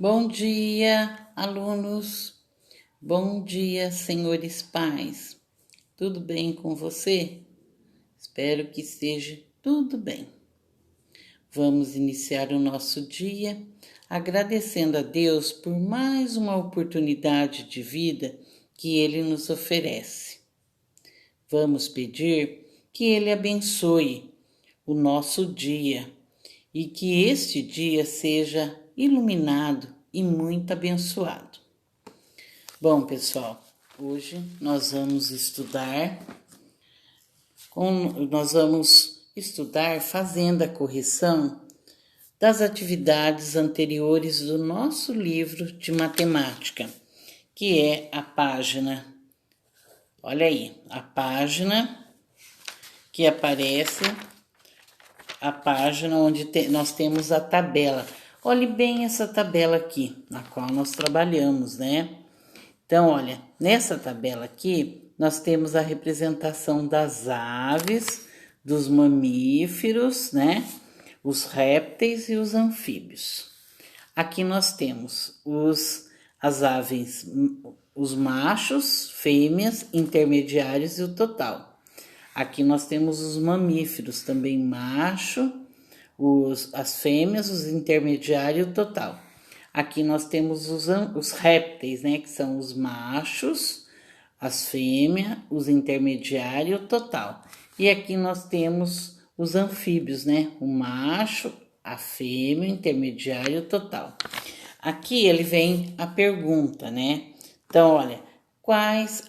Bom dia, alunos. Bom dia, senhores pais. Tudo bem com você? Espero que esteja tudo bem. Vamos iniciar o nosso dia agradecendo a Deus por mais uma oportunidade de vida que Ele nos oferece. Vamos pedir que Ele abençoe o nosso dia e que este dia seja iluminado e muito abençoado. Bom, pessoal, hoje nós vamos estudar fazendo a correção das atividades anteriores do nosso livro de matemática, que é a página, olha aí, a página que aparece, a página onde nós temos a tabela. Olhe bem essa tabela aqui, na qual nós trabalhamos, né? Então, olha, nessa tabela aqui, nós temos a representação das aves, dos mamíferos, né? Os répteis e os anfíbios. Aqui nós temos as aves, os machos, fêmeas, intermediários e o total. Aqui nós temos os mamíferos, também macho, as fêmeas, os intermediários e o total. Aqui nós temos os répteis, né? Que são os machos, as fêmeas, os intermediários e o total. E aqui nós temos os anfíbios, né? O macho, a fêmea, o intermediário e o total. Aqui ele vem a pergunta, né? Então, olha, quais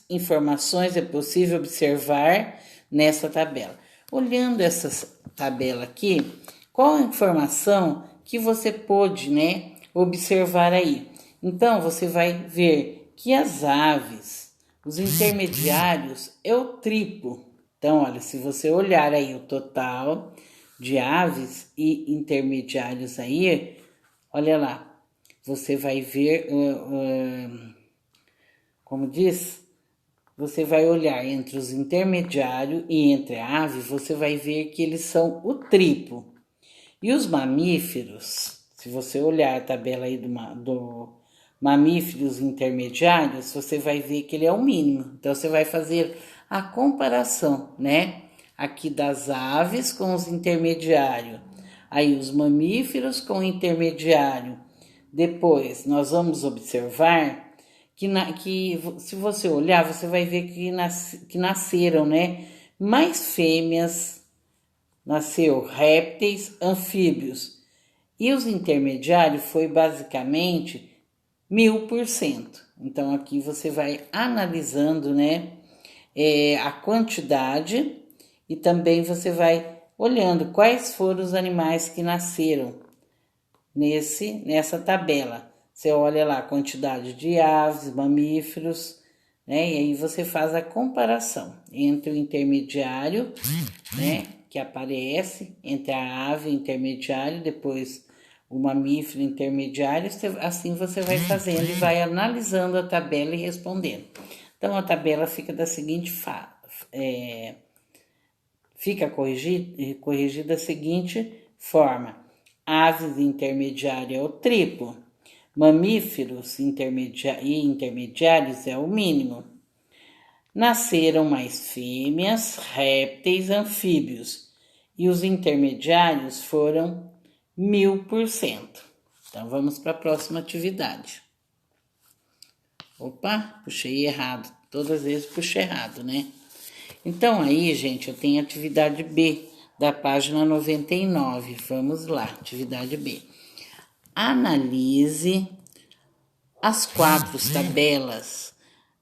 informações é possível observar nessa tabela? Olhando essa tabela aqui, qual a informação que você pôde, né, observar aí? Então, você vai ver que as aves, os intermediários, é o triplo. Então, olha, se você olhar aí o total de aves e intermediários aí, olha lá, você vai ver, como diz, você vai olhar entre os intermediários e entre a ave, você vai ver que eles são o triplo. E os mamíferos, se você olhar a tabela aí do mamíferos intermediários, você vai ver que ele é o mínimo. Então, você vai fazer a comparação, né? Aqui das aves com os intermediários. Aí, os mamíferos com o intermediário. Depois, nós vamos observar que se você olhar, você vai ver que nasceram, né? Mais fêmeas, nasceu répteis, anfíbios. E os intermediários foi basicamente 1000%. Então, aqui você vai analisando, né, a quantidade e também você vai olhando quais foram os animais que nasceram nessa tabela. Você olha lá a quantidade de aves, mamíferos, né, e aí você faz a comparação entre o intermediário, né, que aparece entre a ave intermediário, depois o mamífero intermediário, assim você vai fazendo e vai analisando a tabela e respondendo. Então, a tabela fica da seguinte fica corrigida da seguinte forma: aves intermediário é o triplo, mamíferos e intermediários é o mínimo. Nasceram mais fêmeas, répteis, anfíbios, e os intermediários foram 1000%. Então, vamos para a próxima atividade. Opa, puxei errado. Todas as vezes puxei errado, né? Então, aí, gente, eu tenho a atividade B, da página 99. Vamos lá, atividade B. Analise as 4 tabelas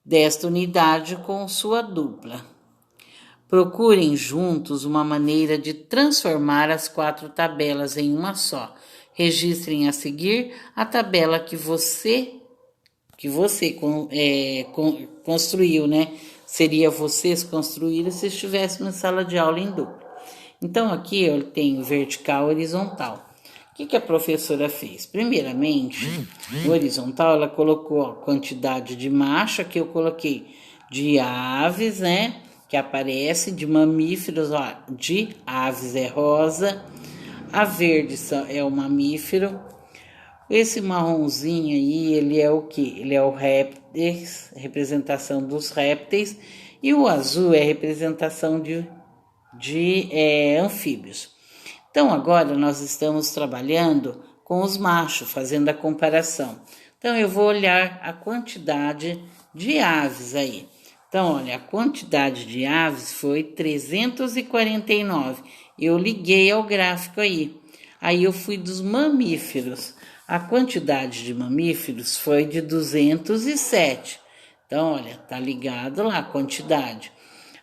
desta unidade com sua dupla. Procurem juntos uma maneira de transformar as 4 tabelas em uma só. Registrem a seguir a tabela que você construiu, né? Seria vocês construírem se estivessem na sala de aula em dupla. Então, aqui eu tenho vertical e horizontal. O que a professora fez? Primeiramente, no horizontal, ela colocou a quantidade de macho, aqui eu coloquei de aves, né? Que aparece, de mamíferos, ó, de aves é rosa, A verde é o mamífero. Esse marronzinho aí, ele é o que? Ele é o répteis, representação dos répteis. E o azul é representação de anfíbios. Então, agora nós estamos trabalhando com os machos, fazendo a comparação. Então, eu vou olhar a quantidade de aves aí. Então, olha, a quantidade de aves foi 349. Eu liguei ao gráfico aí. Aí eu fui dos mamíferos. A quantidade de mamíferos foi de 207. Então, olha, tá ligado lá a quantidade.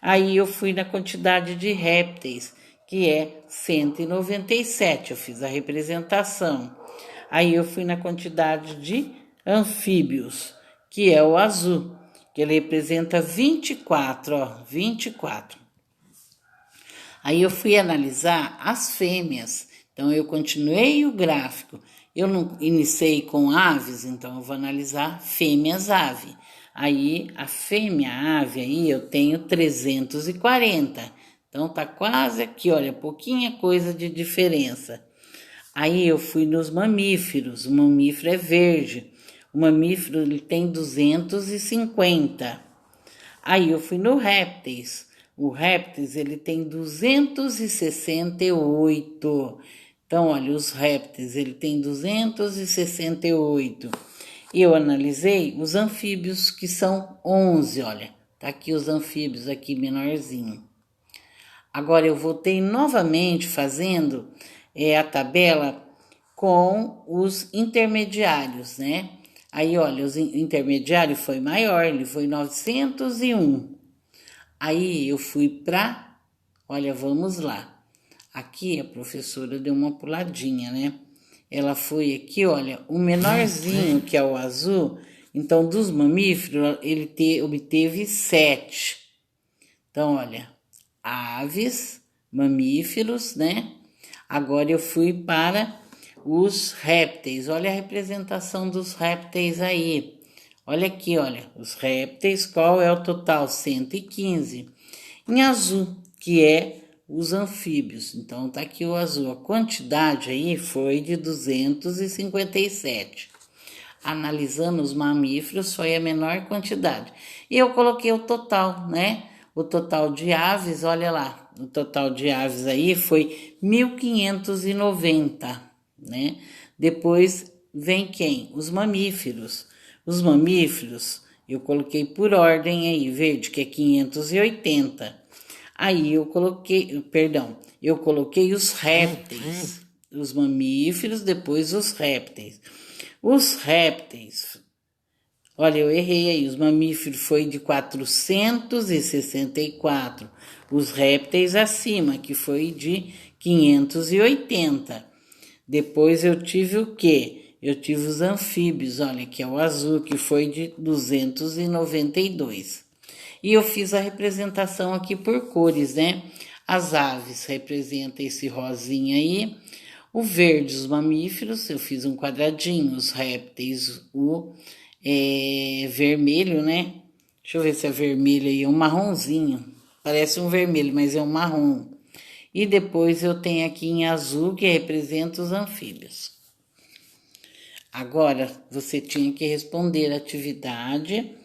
Aí eu fui na quantidade de répteis, que é 197. Eu fiz a representação. Aí eu fui na quantidade de anfíbios, que é o azul, que ele representa 24, ó, 24. Aí eu fui analisar as fêmeas. Então eu continuei o gráfico. Eu não iniciei com aves, então eu vou analisar fêmeas ave. Aí a fêmea ave aí eu tenho 340. Então tá quase aqui, olha, pouquinha coisa de diferença. Aí eu fui nos mamíferos. O mamífero é verde. O mamífero ele tem 250. Aí eu fui no répteis. O répteis ele tem 268. Então, olha, os répteis ele tem 268. E eu analisei os anfíbios, que são 11, olha. Tá aqui os anfíbios, aqui menorzinho. Agora eu voltei novamente fazendo a tabela com os intermediários, né? Aí, olha, o intermediário foi maior, ele foi 901. Aí eu fui para, olha, vamos lá. Aqui a professora deu uma puladinha, né? Ela foi aqui, olha, o menorzinho, que é o azul. Então, dos mamíferos, ele obteve 7. Então, olha, aves, mamíferos, né? Agora eu fui para os répteis. Olha a representação dos répteis aí. Olha aqui, olha, os répteis, qual é o total? 115. Em azul, que é os anfíbios. Então, tá aqui o azul. A quantidade aí foi de 257. Analisando os mamíferos, foi a menor quantidade. E eu coloquei o total, né? O total de aves, olha lá. O total de aves aí foi 1.590, né? Depois vem quem? Os mamíferos. Os mamíferos, eu coloquei por ordem aí, verde, que é 580. Aí eu coloquei os répteis, os mamíferos, depois os répteis. Os répteis, olha, eu errei aí, os mamíferos foi de 464, os répteis acima, que foi de 580. Depois eu tive o quê? Eu tive os anfíbios, olha, que é o azul, que foi de 292. E eu fiz a representação aqui por cores, né? As aves representam esse rosinha aí. O verde, os mamíferos, eu fiz um quadradinho. Os répteis, o vermelho, né? Deixa eu ver se é vermelho aí, um marronzinho. Parece um vermelho, mas é um marrom. E depois eu tenho aqui em azul, que representa os anfíbios. Agora, você tinha que responder a atividade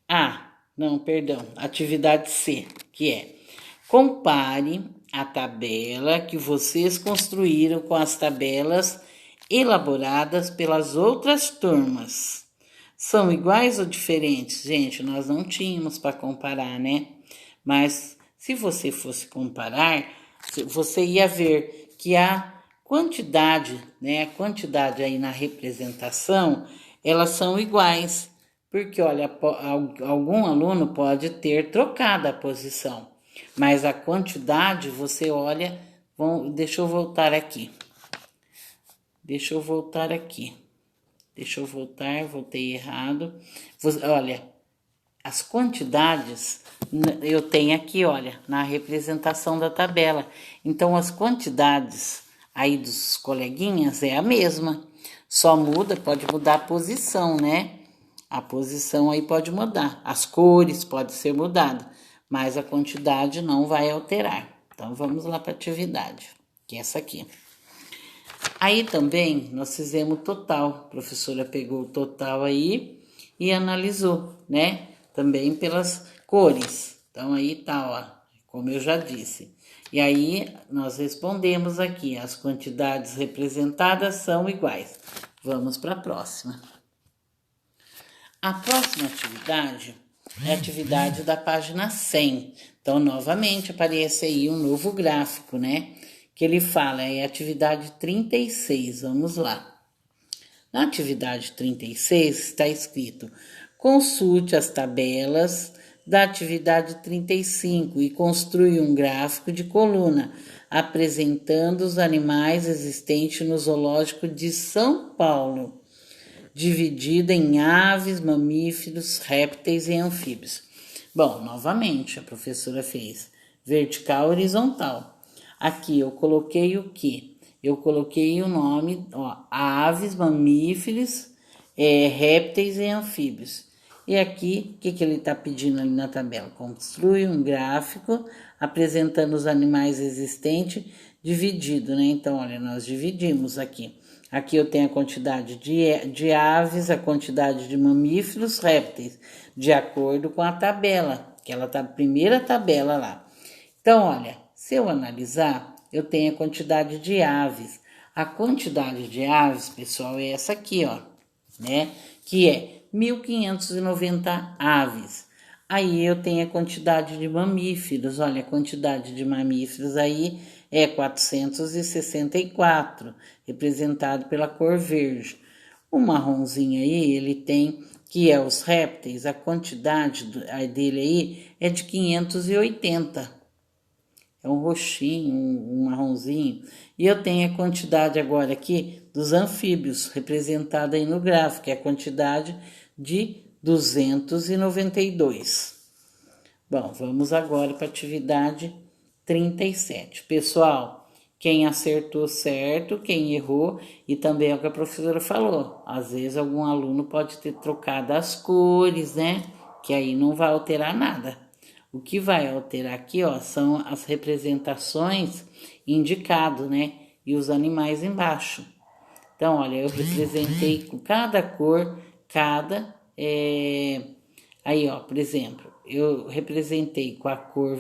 A. Não, perdão, atividade C, que é: compare a tabela que vocês construíram com as tabelas elaboradas pelas outras turmas. São iguais ou diferentes? Gente, nós não tínhamos para comparar, né? Mas se você fosse comparar, você ia ver que a quantidade, né? A quantidade aí na representação, elas são iguais. Porque, olha, algum aluno pode ter trocado a posição, mas a quantidade, você olha, deixa eu voltar aqui. Voltei errado. Olha, as quantidades eu tenho aqui, olha, na representação da tabela. Então, as quantidades aí dos coleguinhas é a mesma, só pode mudar a posição, né? A posição aí pode mudar, as cores podem ser mudadas, mas a quantidade não vai alterar. Então, vamos lá para a atividade, que é essa aqui. Aí também nós fizemos o total, a professora pegou o total aí e analisou, né? Também pelas cores. Então aí tá, ó, como eu já disse. E aí nós respondemos aqui, as quantidades representadas são iguais. Vamos para a próxima. A próxima atividade é a atividade da página 100. Então, novamente, aparece aí um novo gráfico, né? Que ele fala, é a atividade 36. Vamos lá. Na atividade 36 está escrito: consulte as tabelas da atividade 35 e construa um gráfico de coluna apresentando os animais existentes no Zoológico de São Paulo, dividida em aves, mamíferos, répteis e anfíbios. Bom, novamente, a professora fez vertical, horizontal. Aqui eu coloquei o quê? Eu coloquei o nome, ó, aves, mamíferos, répteis e anfíbios. E aqui, o que ele está pedindo ali na tabela? Construi um gráfico apresentando os animais existentes dividido, né? Então, olha, nós dividimos aqui. Aqui eu tenho a quantidade de aves, a quantidade de mamíferos, répteis, de acordo com a tabela, que ela tá a primeira tabela lá. Então, olha, se eu analisar, eu tenho a quantidade de aves. A quantidade de aves, pessoal, é essa aqui, ó, né? Que é 1.590 aves. Aí eu tenho a quantidade de mamíferos, olha, a quantidade de mamíferos aí é 464, representado pela cor verde. O marronzinho aí, ele tem, que é os répteis, a quantidade dele aí é de 580. É um roxinho, um marronzinho. E eu tenho a quantidade agora aqui dos anfíbios, representada aí no gráfico, que é a quantidade de 292. Bom, vamos agora para a atividade 37. Pessoal, quem acertou certo, quem errou, e também é o que a professora falou. Às vezes algum aluno pode ter trocado as cores, né? Que aí não vai alterar nada. O que vai alterar aqui, ó, são as representações indicadas, né? E os animais embaixo. Então, olha, eu representei com cada cor, aí, ó, por exemplo, eu representei com a cor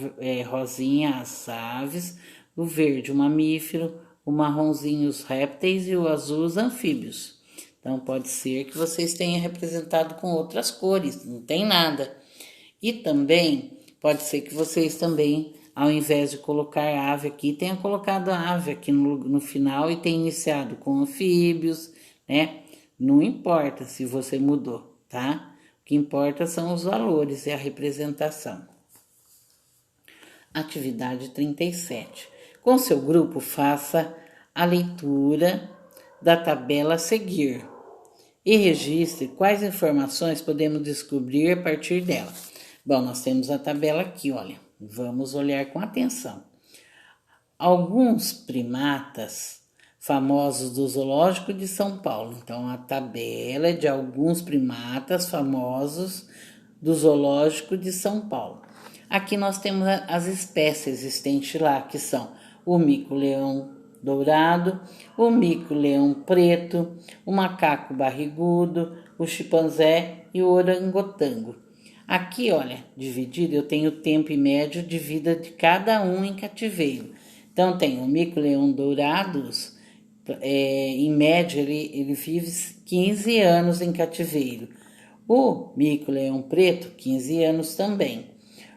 rosinha as aves, o verde o mamífero, o marronzinho os répteis e o azul os anfíbios. Então, pode ser que vocês tenham representado com outras cores, não tem nada. E também pode ser que vocês também, ao invés de colocar ave aqui, tenham colocado a ave aqui no final e tenham iniciado com anfíbios, né? Não importa se você mudou, tá? O que importa são os valores e a representação. Atividade 37. Com seu grupo, faça a leitura da tabela a seguir e registre quais informações podemos descobrir a partir dela. Bom, nós temos a tabela aqui, olha. Vamos olhar com atenção. Alguns primatas famosos do Zoológico de São Paulo. Então, a tabela é de alguns primatas famosos do Zoológico de São Paulo. Aqui nós temos as espécies existentes lá, que são o mico-leão dourado, o mico-leão preto, o macaco barrigudo, o chimpanzé e o orangotango. Aqui, olha, dividido, eu tenho o tempo e médio de vida de cada um em cativeiro. Então, tem o mico-leão dourados, em média, ele vive 15 anos em cativeiro. O mico-leão preto, 15 anos também.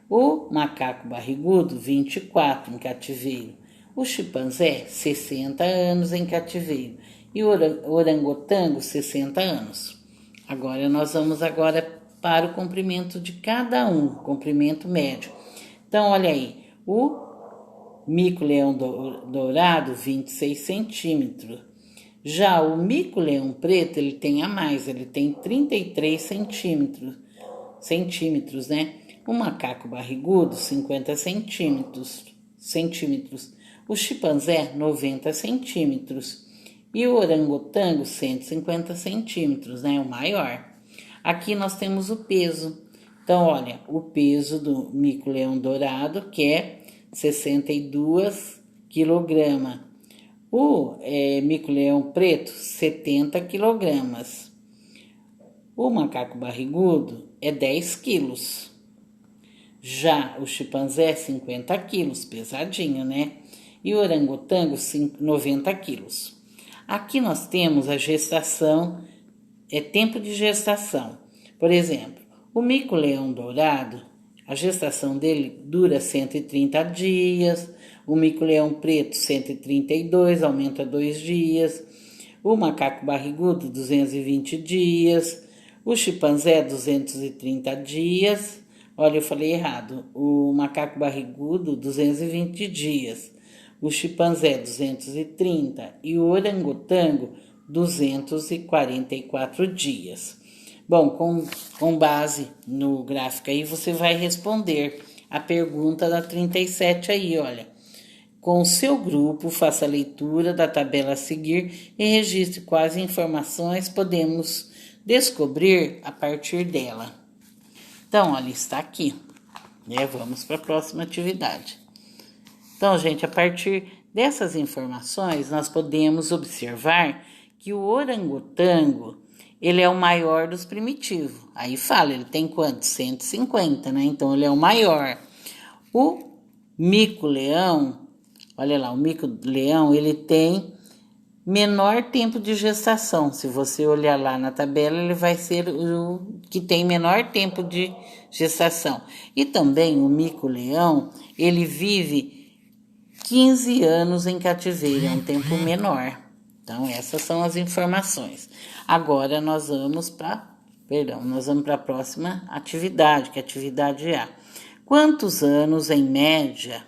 O macaco barrigudo, 24 em cativeiro. O chimpanzé, 60 anos em cativeiro. E o orangotango, 60 anos. Agora, nós vamos para o comprimento de cada um, comprimento médio. Então, olha aí, o mico-leão dourado, 26 centímetros. Já o mico-leão preto, ele tem a mais, ele tem 33 centímetros, né? O macaco barrigudo, 50 centímetros. O chimpanzé, 90 centímetros. E o orangotango, 150 centímetros, né? O maior. Aqui nós temos o peso. Então, olha, o peso do mico-leão dourado, que é 62 kg. O mico-leão preto, 70 quilogramas. O macaco barrigudo é 10 quilos. Já o chimpanzé, 50 quilos, pesadinho, né? E o orangotango, 90 quilos. Aqui nós temos a gestação, tempo de gestação. Por exemplo, o mico-leão dourado, a gestação dele dura 130 dias, o mico-leão preto 132, aumenta 2 dias, o macaco barrigudo 220 dias, o chimpanzé 230 dias, olha, eu falei errado, o macaco barrigudo 220 dias, o chimpanzé 230 e o orangotango 244 dias. Bom, com base no gráfico aí, você vai responder a pergunta da 37 aí, olha. Com o seu grupo, faça a leitura da tabela a seguir e registre quais informações podemos descobrir a partir dela. Então, olha, está aqui. Vamos para a próxima atividade. Então, gente, a partir dessas informações, nós podemos observar que o orangotango, ele é o maior dos primitivos. Aí fala, ele tem quanto? 150, né? Então, ele é o maior. O mico-leão, olha lá, o mico-leão, ele tem menor tempo de gestação. Se você olhar lá na tabela, ele vai ser o que tem menor tempo de gestação. E também o mico-leão, ele vive 15 anos em cativeiro, é um tempo menor. Então, essas são as informações. Agora, nós vamos para a próxima atividade, que é a atividade A. Quantos anos, em média,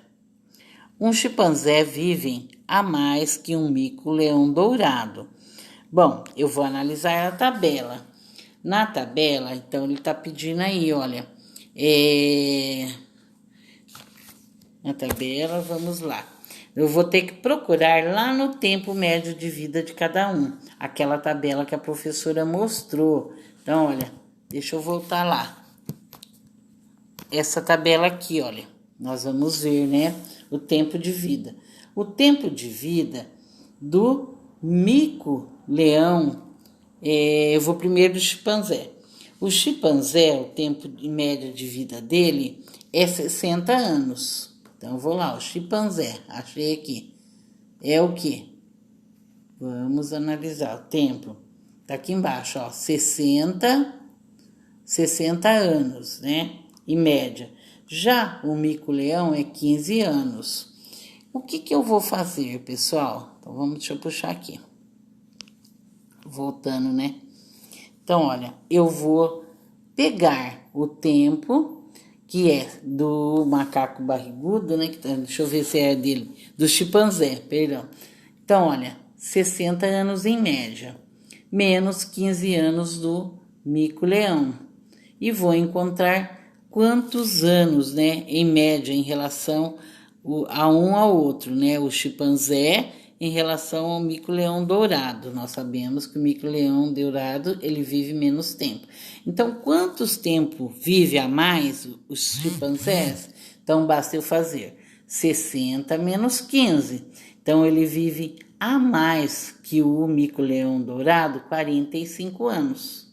um chimpanzé vive a mais que um mico-leão dourado? Bom, eu vou analisar a tabela. Na tabela, então, ele está pedindo aí, olha, na tabela, vamos lá. Eu vou ter que procurar lá no tempo médio de vida de cada um. Aquela tabela que a professora mostrou. Então, olha, deixa eu voltar lá. Essa tabela aqui, olha. Nós vamos ver, né? O tempo de vida. O tempo de vida do mico-leão. Eu vou primeiro do chimpanzé. O chimpanzé, o tempo de média de vida dele é 60 anos. Então, vou lá, o chimpanzé, achei aqui. É o quê? Vamos analisar o tempo. Tá aqui embaixo, ó, 60 anos, né? Em média. Já o mico-leão é 15 anos. O que eu vou fazer, pessoal? Então, deixa eu puxar aqui. Voltando, né? Então, olha, eu vou pegar o tempo que é do macaco barrigudo, né? Deixa eu ver se é dele, do chimpanzé, perdão. Então, olha, 60 anos em média, menos 15 anos do mico-leão. E vou encontrar quantos anos, né, em média, em relação a um ao outro, né? O chimpanzé em relação ao mico-leão dourado. Nós sabemos que o mico-leão dourado, ele vive menos tempo. Então, quantos tempo vive a mais os chimpanzés? Então, basta eu fazer 60 menos 15. Então, ele vive a mais que o mico-leão dourado, 45 anos.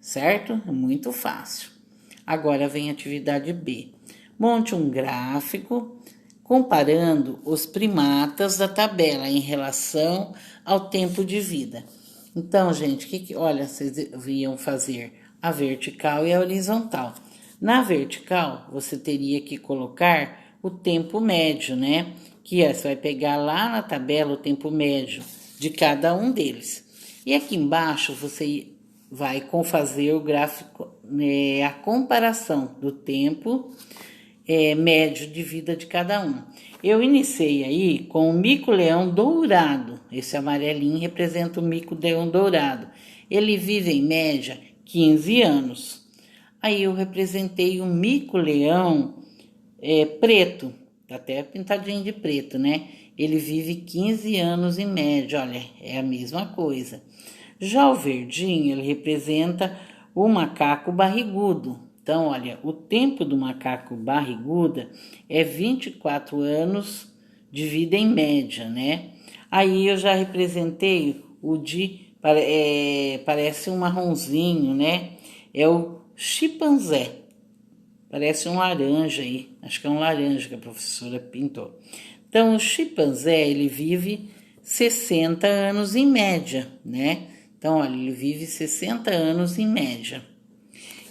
Certo? É muito fácil. Agora vem a atividade B. Monte um gráfico comparando os primatas da tabela em relação ao tempo de vida. Então, gente, olha, vocês iam fazer a vertical e a horizontal. Na vertical, você teria que colocar o tempo médio, né? Que você vai pegar lá na tabela o tempo médio de cada um deles. E aqui embaixo, você vai fazer o gráfico, a comparação do tempo médio de vida de cada um. Eu iniciei aí com o mico-leão dourado. Esse amarelinho representa o mico-leão dourado. Ele vive em média 15 anos. Aí eu representei o mico-leão preto, até pintadinho de preto, né? Ele vive 15 anos em média, olha, é a mesma coisa. Já o verdinho, ele representa o macaco barrigudo. Então, olha, o tempo do macaco barriguda é 24 anos de vida em média, né? Aí eu já representei o de, parece um marronzinho, né? É o chimpanzé. Parece um laranja aí. Acho que é um laranja que a professora pintou. Então, o chimpanzé, ele vive 60 anos em média, né? Então, olha, ele vive 60 anos em média.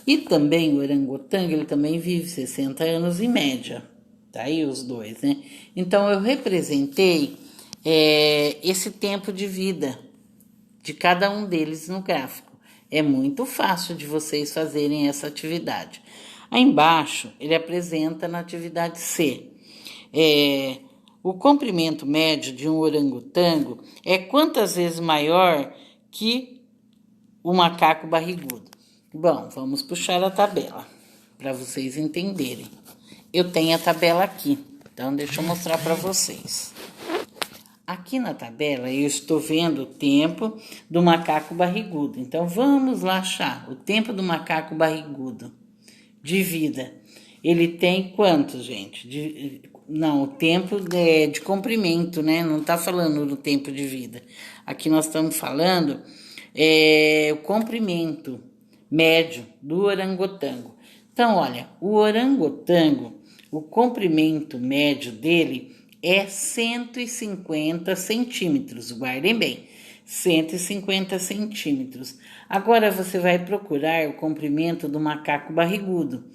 E também o orangotango, ele também vive 60 anos em média. Tá aí os dois, né? Então, eu representei esse tempo de vida de cada um deles no gráfico. É muito fácil de vocês fazerem essa atividade. Aí embaixo, ele apresenta na atividade C. O comprimento médio de um orangotango é quantas vezes maior que o macaco barrigudo? Bom, vamos puxar a tabela para vocês entenderem. Eu tenho a tabela aqui, então deixa eu mostrar para vocês. Aqui na tabela eu estou vendo o tempo do macaco barrigudo. Então vamos lá achar o tempo do macaco barrigudo de vida. Ele tem quanto, gente? Não, o tempo de comprimento, né? Não está falando do tempo de vida. Aqui nós estamos falando o comprimento médio do orangotango. Então, olha, o orangotango, o comprimento médio dele é 150 centímetros. Guardem bem, 150 centímetros. Agora você vai procurar o comprimento do macaco barrigudo.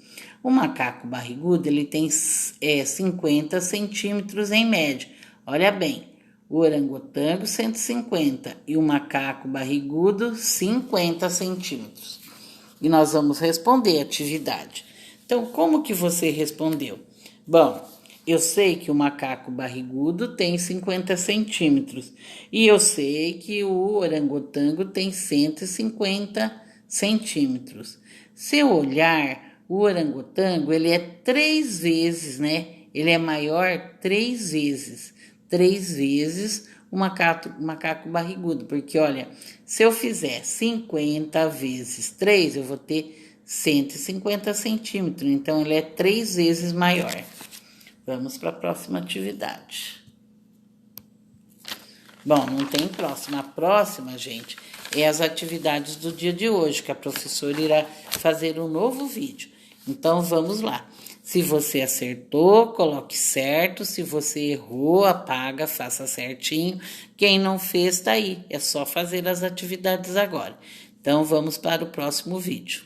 O macaco barrigudo, ele tem 50 centímetros em média. Olha bem, o orangotango 150 e o macaco barrigudo 50 centímetros. E nós vamos responder a atividade. Então, como que você respondeu? Bom, eu sei que o macaco barrigudo tem 50 centímetros e eu sei que o orangotango tem 150 centímetros. Se eu olhar, o orangotango, ele é 3 vezes, né? Ele é maior 3 vezes. 3 vezes o macaco barrigudo, porque olha, se eu fizer 50 vezes 3, eu vou ter 150 centímetros, então ele é 3 vezes maior. Vamos para a próxima atividade. Bom, não tem próxima. A próxima, gente, é as atividades do dia de hoje, que a professora irá fazer um novo vídeo. Então, vamos lá. Se você acertou, coloque certo. Se você errou, apaga, faça certinho. Quem não fez, tá aí. É só fazer as atividades agora. Então, vamos para o próximo vídeo.